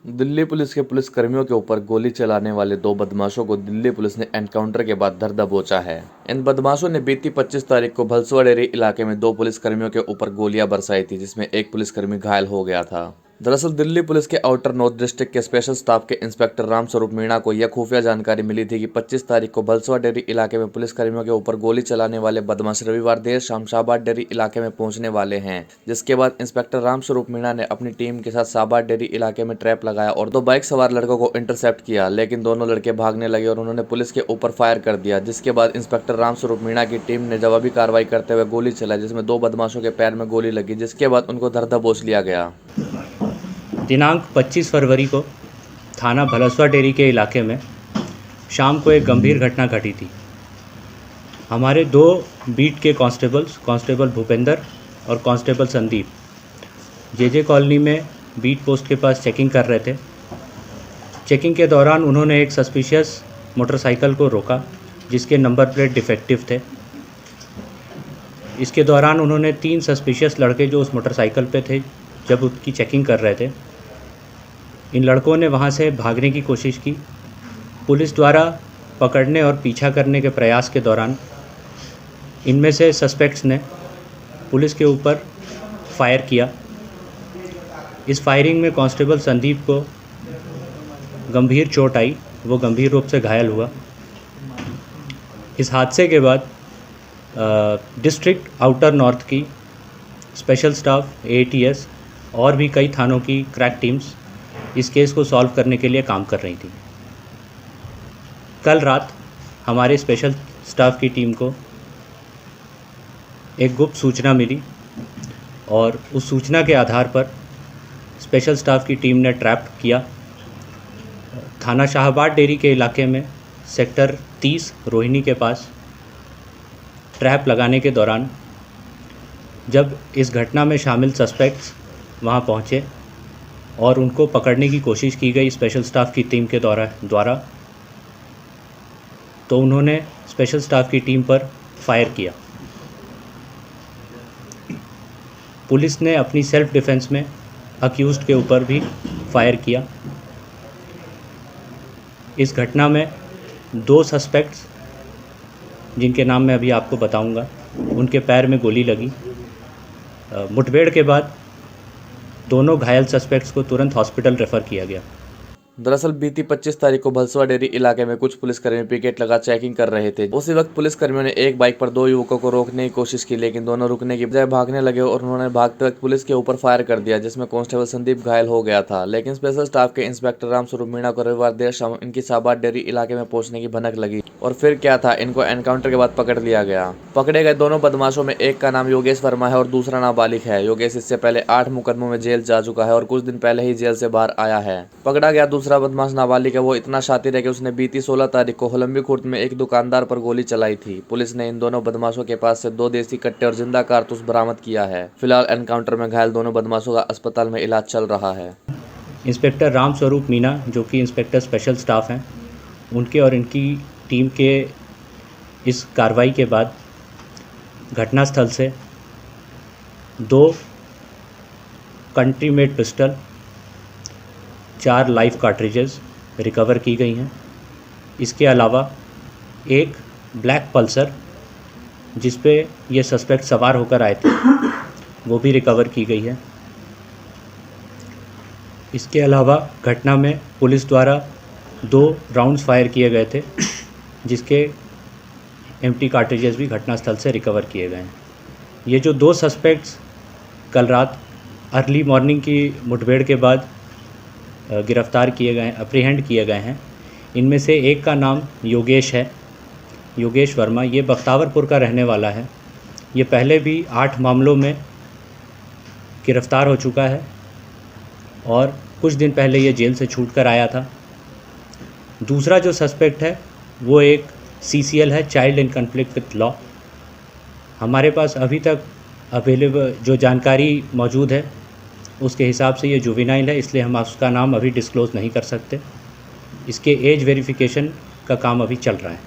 Delhi police के पुलिसकर्मियों के ऊपर गोली चलाने वाले दो बदमाशों को दिल्ली पुलिस ने एनकाउंटर के बाद धर दबोचा है। इन बदमाशों ने बीती 25 तारीख को भलसुआ डेरी इलाके में दो पुलिसकर्मियों के ऊपर गोलियां बरसाई थी, जिसमें एक पुलिसकर्मी घायल हो गया था। दरअसल दिल्ली पुलिस के आउटर नॉर्थ डिस्ट्रिक्ट के स्पेशल स्टाफ के इंस्पेक्टर रामस्वरूप मीणा को यह खुफिया जानकारी मिली थी कि 25 तारीख को भलसुआ डेरी इलाके में पुलिसकर्मियों के ऊपर गोली चलाने वाले बदमाश रविवार देर शाम शाहबाद डेरी इलाके में पहुंचने वाले हैं। जिसके बाद इंस्पेक्टर रामस्वरूप मीणा ने अपनी टीम के साथ शाहबाद डेरी इलाके में ट्रैप लगाया और दो बाइक सवार लड़कों को इंटरसेप्ट किया, लेकिन दोनों लड़के भागने लगे और उन्होंने पुलिस के ऊपर फायर कर दिया। जिसके बाद इंस्पेक्टर रामस्वरूप मीणा की टीम ने जवाबी कार्रवाई करते हुए गोली चलाई, जिसमें दो बदमाशों के पैर में गोली लगी, जिसके बाद उनको धर दबोच लिया गया। दिनांक 25 फरवरी को थाना भलसुआ डेरी के इलाके में शाम को एक गंभीर घटना घटी थी। हमारे दो बीट के कांस्टेबल भूपेंद्र और कांस्टेबल संदीप जे कॉलोनी में बीट पोस्ट के पास चेकिंग कर रहे थे। चेकिंग के दौरान उन्होंने एक सस्पिशियस मोटरसाइकिल को रोका जिसके नंबर प्लेट डिफेक्टिव थे। इसके दौरान उन्होंने 3 सस्पिशियस लड़के जो उस मोटरसाइकिल पे थे जब उसकी चेकिंग कर रहे थे, इन लड़कों ने वहाँ से भागने की कोशिश की। पुलिस द्वारा पकड़ने और पीछा करने के प्रयास के दौरान इनमें से सस्पेक्ट्स ने पुलिस के ऊपर फायर किया। इस फायरिंग में कांस्टेबल संदीप को गंभीर चोट आई, वो गंभीर रूप से घायल हुआ। इस हादसे के बाद डिस्ट्रिक्ट आउटर नॉर्थ की स्पेशल स्टाफ AATS और भी कई थानों की क्रैक टीम्स इस केस को सॉल्व करने के लिए काम कर रही थी। कल रात हमारे स्पेशल स्टाफ की टीम को एक गुप्त सूचना मिली और उस सूचना के आधार पर स्पेशल स्टाफ की टीम ने ट्रैप किया। थाना शाहबाद डेरी के इलाके में सेक्टर 30 रोहिणी के पास ट्रैप लगाने के दौरान जब इस घटना में शामिल सस्पेक्ट्स वहां पहुंचे और उनको पकड़ने की कोशिश की गई स्पेशल स्टाफ की टीम के द्वारा तो उन्होंने स्पेशल स्टाफ की टीम पर फायर किया। पुलिस ने अपनी सेल्फ डिफेंस में अक्यूज्ड के ऊपर भी फायर किया। इस घटना में 2 सस्पेक्ट्स जिनके नाम मैं अभी आपको बताऊंगा, उनके पैर में गोली लगी। मुठभेड़ के बाद दोनों घायल सस्पेक्ट्स को तुरंत हॉस्पिटल रेफर किया गया। दरअसल बीती 25 तारीख को भलसुआ डेरी इलाके में कुछ पुलिसकर्मी पिकेट लगा चेकिंग कर रहे थे। उसी वक्त पुलिसकर्मियों ने एक बाइक पर 2 युवकों को रोकने की कोशिश की, लेकिन दोनों रुकने की बजाय भागने लगे और उन्होंने भागते वक्त पुलिस के ऊपर फायर कर दिया, जिसमें कांस्टेबल संदीप घायल हो गया था। लेकिन स्पेशल स्टाफ के इंस्पेक्टर रामस्वरूप मीणा को रविवार देर शाम इनकी शाहबाद डेरी इलाके में पहुंचने की भनक लगी और फिर क्या था, इनको एनकाउंटर के बाद पकड़ लिया गया। पकड़े गए दोनों बदमाशों में एक का नाम योगेश वर्मा है और दूसरा नाबालिग है। योगेश इससे पहले 8 मुकदमों में जेल जा चुका है और कुछ दिन पहले ही जेल से बाहर आया है। पकड़ा गया दूसरा बदमाश नाबालिग है, वो इतना शातिर है कि उसने बीती 16 तारीख को होलंबी खुर्द में एक दुकानदार पर गोली चलाई थी। पुलिस ने इन दोनों बदमाशों के पास से 2 देसी कट्टे और जिंदा कारतूस बरामद किया है। फिलहाल एनकाउंटर में घायल दोनों बदमाशों का अस्पताल में इलाज चल रहा है। इंस्पेक्टर रामस्वरूप मीणा जो कि इंस्पेक्टर स्पेशल स्टाफ हैं, उनके और इनकी टीम के इस कार्रवाई के बाद घटनास्थल से 2 country made pistol, 4 live cartridges recover की गई हैं। इसके अलावा एक ब्लैक पल्सर जिस पे ये सस्पेक्ट सवार होकर आए थे वो भी रिकवर की गई है। इसके अलावा घटना में पुलिस द्वारा 2 राउंड्स फायर किए गए थे जिसके एम्प्टी कार्ट्रिजेस भी घटनास्थल से रिकवर किए गए हैं। ये जो 2 सस्पेक्ट्स कल रात अर्ली मॉर्निंग की मुठभेड़ के बाद गिरफ्तार किए गए, अप्रीहेंड किए गए हैं, इनमें से एक का नाम योगेश है, योगेश वर्मा। ये बख्तावरपुर का रहने वाला है। ये पहले भी 8 मामलों में गिरफ्तार हो चुका है और कुछ दिन पहले ये जेल से छूट कर आया था। दूसरा जो सस्पेक्ट है वो एक CCL है, child in conflict with law. हमारे पास अभी तक अवेलेबल जो जानकारी मौजूद है उसके हिसाब से ये जुवेनाइल है, इसलिए हम उसका नाम अभी डिस्क्लोज़ नहीं कर सकते। इसके एज वेरिफिकेशन का काम अभी चल रहा है।